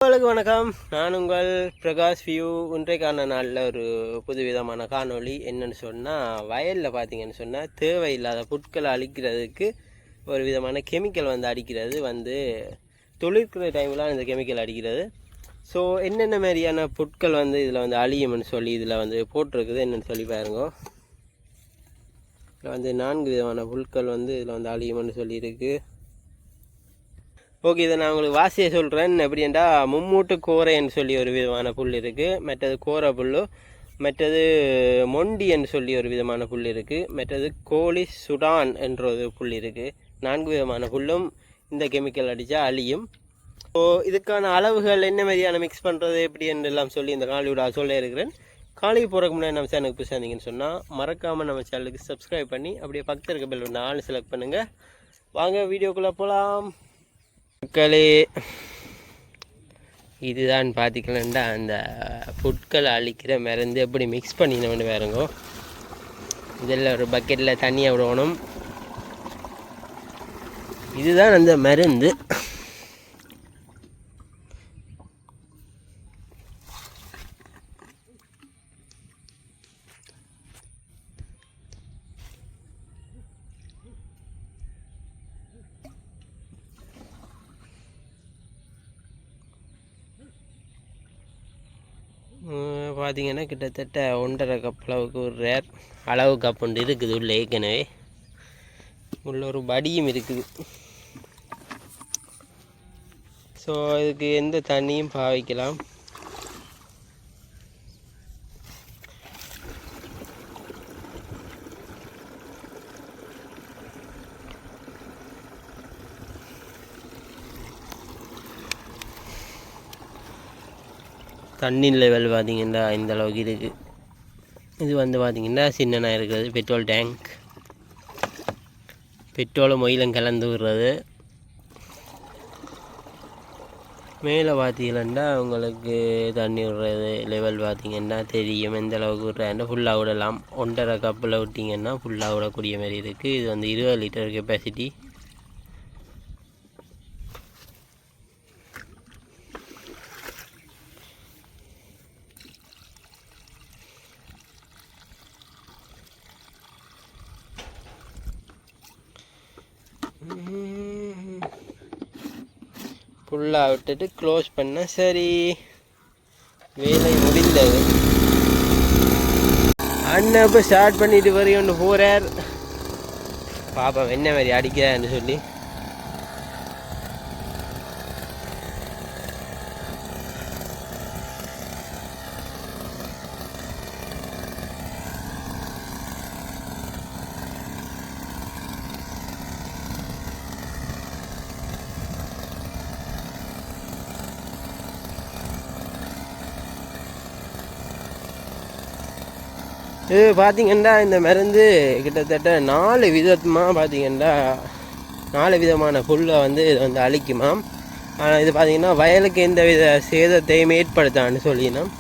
உங்களுக்கு வணக்கம். நான் உங்கள் பிரகாஷ் வியூ. இன்றைக்கான நாளில் ஒரு புதுவிதமான காணொளி என்னன்னு சொன்னால், வயலில் பார்த்தீங்கன்னு சொன்னால் தேவையில்லாத புட்களை அழிக்கிறதுக்கு ஒரு விதமான கெமிக்கல் அடிக்கிறது தொழிற்கிற டைமில் இந்த கெமிக்கல் அடிக்கிறது. ஸோ என்னென்ன மாதிரியான புட்கள் இதில் அழியும்னு சொல்லி இதில் போட்டிருக்குது என்னென்னு சொல்லி பாருங்க. இதில் 4 விதமான புட்கள் இதில் அழியும்னு சொல்லியிருக்கு. ஓகே, இதை நான் உங்களுக்கு வாசியை சொல்கிறேன். எப்படின்னா, மும்மூட்டு கோரைன்னு சொல்லி ஒரு விதமான புல் இருக்குது, மற்றது கோரை புல், மற்றது மொண்டின்னு சொல்லி ஒரு விதமான புல் இருக்குது, மற்றது கோழி சுடான் என்ற ஒரு புல் இருக்குது. 4 விதமான புல்லும் இந்த கெமிக்கல் அடித்தா அழியும். ஸோ இதுக்கான அளவுகள் என்ன மாதிரியான மிக்ஸ் பண்ணுறது எப்படி என்றெல்லாம் சொல்லி இந்த காலையோட சொல்ல இருக்கிறேன். காலைக்கு போகிறக்கு முன்னாடி நம்ம சேனலுக்கு புதுசாக இருந்தீங்கன்னு சொன்னால் மறக்காமல் நம்ம சேனலுக்கு சப்ஸ்கிரைப் பண்ணி அப்படியே பக்கத்தில் இருக்க பெல் ஒன்று ஆள் செலக்ட் பண்ணுங்கள். வாங்க வீடியோக்குள்ளே போகலாம். மக்களே, இதுதான் பார்த்திக்கலண்டா அந்த புட்களை அழிக்கிற மருந்து எப்படி மிக்ஸ் பண்ணினோன்னு பாருங்க. இதில் ஒரு பக்கெட்டில் தண்ணியை விடணும். இதுதான் அந்த மருந்து. பார்த்தீங்கன்னா கிட்டத்தட்ட 1.5 கப் அளவுக்கு ஒரு ரேர் அளவு கப் ஒன்று இருக்குது உள்ள. ஏற்கனவே உள்ள ஒரு படியும் இருக்குது. ஸோ இதுக்கு எந்த தண்ணியும் பாவிக்கலாம். தண்ணி லெவல் பார்த்திங்கன்னா இந்த அளவுக்கு இருக்குது. இது பார்த்திங்கன்னா சின்னனாக இருக்கிறது பெட்ரோல் டேங்க். பெட்ரோலும் மொயிலும் கலந்து விடுறது. மேலே பார்த்திங்கன்னா உங்களுக்கு தண்ணி விடுறது லெவல் பார்த்திங்கன்னா தெரியும் எந்த அளவுக்கு விட்றாங்க. ஃபுல்லாக விடலாம். 1.5 கப்பில் விட்டிங்கன்னா ஃபுல்லாக விடக்கூடிய மாதிரி இருக்குது. இது 20 லிட்டர் கெப்பாசிட்டி. ஃபுல்லாக விட்டுட்டு க்ளோஸ் பண்ண சரி, வேலை முடிந்தது. அண்ணன் இப்போ ஸ்டார்ட் பண்ணிட்டு ஒன்று போகிறார். பாப்பா என்ன மாதிரி அடிக்கிறான்னு சொல்லி. இது பார்த்திங்கன்னா இந்த மருந்து கிட்டத்தட்ட 4 விதமாக பார்த்திங்கன்னா 4 விதமான புல்லை இது அழிக்குமாம். ஆனால் இது பார்த்திங்கன்னா வயலுக்கு எந்த வித சேதத்தையும் ஏற்படுத்தான்னு சொல்லினோம்.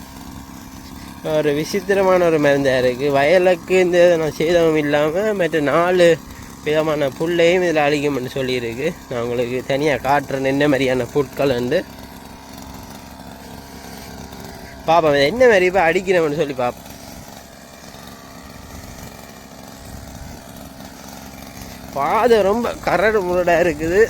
ஒரு விசித்திரமான ஒரு மருந்தாக இருக்குது. வயலுக்கு இந்த சேதமும் இல்லாமல் மற்ற 4 விதமான புல்லையும் இதில் அழிக்கும்னு சொல்லியிருக்கு. நான் உங்களுக்கு தனியாக காட்டுறேன் என்ன மாதிரியான புட்கள் பார்ப்போம். என்ன மாதிரி இப்போ அடிக்கிறோம்னு சொல்லி பார்ப்போம். பாதை ரொம்ப கரடு முரடாக இருக்குது.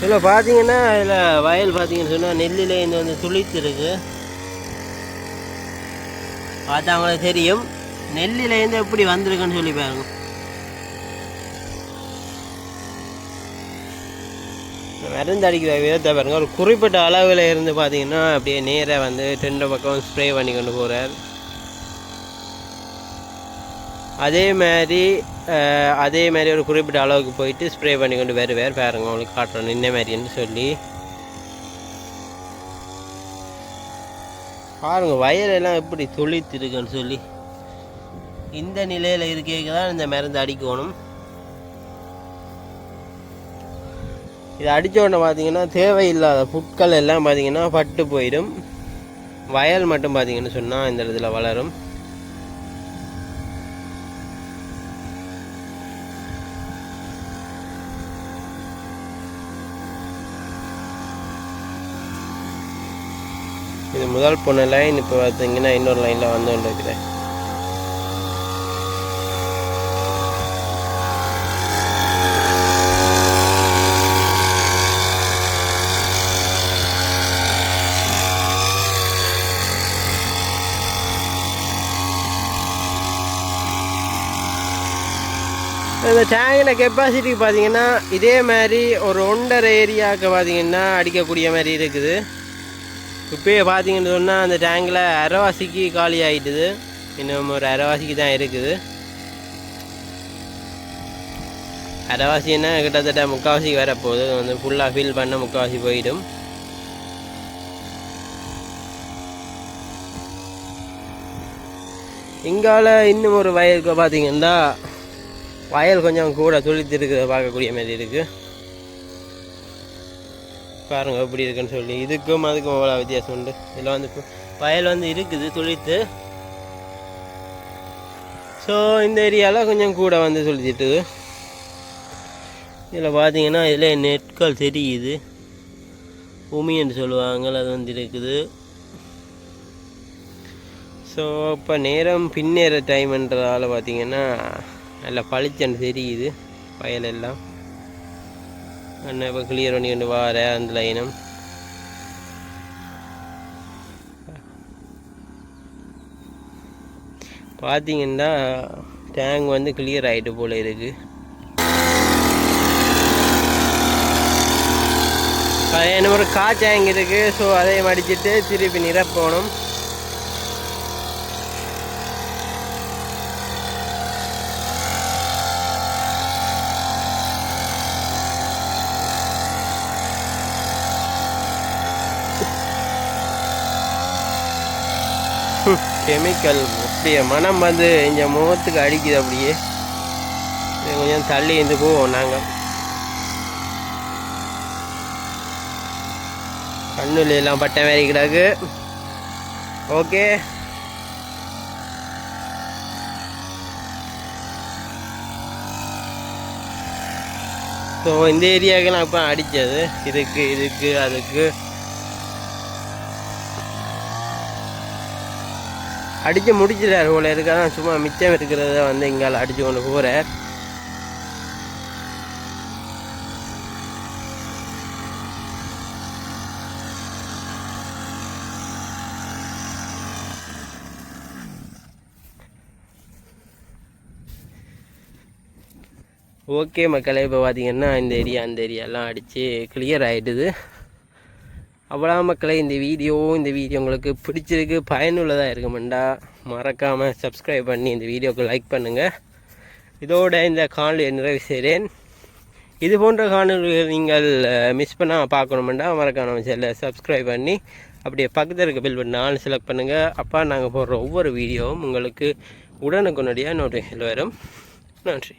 இதில் பார்த்தீங்கன்னா இதில் வயல் பார்த்தீங்கன்னு சொன்னால் நெல்லில் இந்த துளித்திருக்கு. பார்த்தா அவங்களுக்கு தெரியும் நெல்லிலேருந்து எப்படி வந்திருக்குன்னு சொல்லி பாருங்க. மருந்து அடிக்கிற விதத்தை பாருங்க. ஒரு குறிப்பிட்ட அளவில் இருந்து பார்த்தீங்கன்னா அப்படியே நேராக 2 பக்கம் ஸ்ப்ரே பண்ணி கொண்டு போகிறார். அதே மாதிரி ஒரு குறிப்பிட்ட அளவுக்கு போயிட்டு ஸ்ப்ரே பண்ணி கொண்டு வருவார். பாருங்க உங்களுக்கு காட்டுறோம் என்ன மாதிரின்னு சொல்லி. பாருங்கள் வயலெல்லாம் எப்படி தொளித்திருக்குன்னு சொல்லி. இந்த நிலையில் இருக்கேக்கு தான் இந்த மருந்து அடிக்கணும். இது அடித்த உடனே பார்த்தீங்கன்னா தேவையில்லாத புட்கள் எல்லாம் பார்த்தீங்கன்னா பட்டு போயிடும். வயல் மட்டும் பார்த்தீங்கன்னு சொன்னால் இந்த இடத்துல வளரும். இது முதல் போன லைன். இப்போ பார்த்தீங்கன்னா இன்னொரு லைனில் வந்து கொண்டு இருக்கிறேன். இந்த டேங்கில் கெப்பாசிட்டி பார்த்தீங்கன்னா இதே மாதிரி ஒரு 1.5 ஏரியாவுக்கு பார்த்தீங்கன்னா அடிக்கக்கூடிய மாதிரி இருக்குது. இப்போயே பார்த்தீங்கன்னு சொன்னால் அந்த டேங்கில் அரைவாசிக்கு காலி ஆகிட்டுது. இன்னும் ஒரு அரைவாசிக்கு தான் இருக்குது. அரைவாசின்னா கிட்டத்தட்ட முக்கால்வாசிக்கு வரப்போகுது. வந்து ஃபுல்லாக ஃபில் பண்ண முக்கால்வாசி போயிடும். இங்கால இன்னும் ஒரு வயலுக்கு பார்த்தீங்கன்னா வயல் கொஞ்சம் கூட துளித்து இருக்கிறத பார்க்கக்கூடிய மாதிரி இருக்குது. பாருங்க எப்படி இருக்குன்னு சொல்லி. இதுக்கும் அதுக்கும் அவ்வளோ வித்தியாசம் உண்டு. இதில் வந்து வயல் வந்து இருக்குது துளித்து. ஸோ இந்த ஏரியாவில் கொஞ்சம் கூட வந்து துளித்திட்டு. இதில் பார்த்தீங்கன்னா இதில் நெற்கள் தெரியுது. உமின்னு சொல்லுவாங்க, அது வந்து இருக்குது. ஸோ இப்போ நேரம் பின்னேற டைம்ன்றதால பார்த்தீங்கன்னா நல்லா பளிச்சன்னு தெரியுது வயலெல்லாம். அண்ணன் இப்போ கிளியர் பண்ணி கொண்டு வார அந்த லைனும். பார்த்தீங்கன்னா டேங்க் வந்து கிளியர் ஆகிட்டு போல் இருக்குது. என்ன ஒரு டேங்க் இருக்குது. ஸோ அதை மடிச்சுட்டு திருப்பி நிரப்பணும். கெமிக்கல் அப்படியே மனம் வந்து இந்த முகத்துக்கு அடிக்குது. அப்படியே கொஞ்சம் தள்ளி இருந்து போவோம் நாங்கள். கண்ணுல எல்லாம் பட்டை மாதிரி கிடக்கு. ஓகே, ஸோ இந்த ஏரியாவுக்கு இப்போ அடித்தது இதுக்கு அதுக்கு அடித்து முடிச்சிடாரு போல இருக்காதான். சும்மா மிச்சம் இருக்கிறத வந்து இங்கால அடித்து கொண்டு போகிறார். ஓகே மக்களே, இப்போ பார்த்தீங்கன்னா இந்த ஏரியா அந்த ஏரியாலாம் அடித்து கிளியர் ஆகிடுது. அவ்வளோ மக்களே, இந்த வீடியோ உங்களுக்கு பிடிச்சிருக்கு, பயனுள்ளதாக இருக்குமெண்டா மறக்காமல் சப்ஸ்கிரைப் பண்ணி இந்த வீடியோவுக்கு லைக் பண்ணுங்கள். இதோட இந்த காணொலியை நிறைவு செய்கிறேன். இது போன்ற காணொலிகள் நீங்கள் மிஸ் பண்ணால் பார்க்கணுமெண்டா மறக்காம சேனலை சப்ஸ்கிரைப் பண்ணி அப்படியே பக்கத்தில் இருக்க பெல் பட்டன் ஆல் செலக்ட் பண்ணுங்கள். அப்போ நாங்கள் போடுற ஒவ்வொரு வீடியோவும் உங்களுக்கு உடனுக்குடனடியாக நோட்டிஃபிகேஷன் வரும். நன்றி.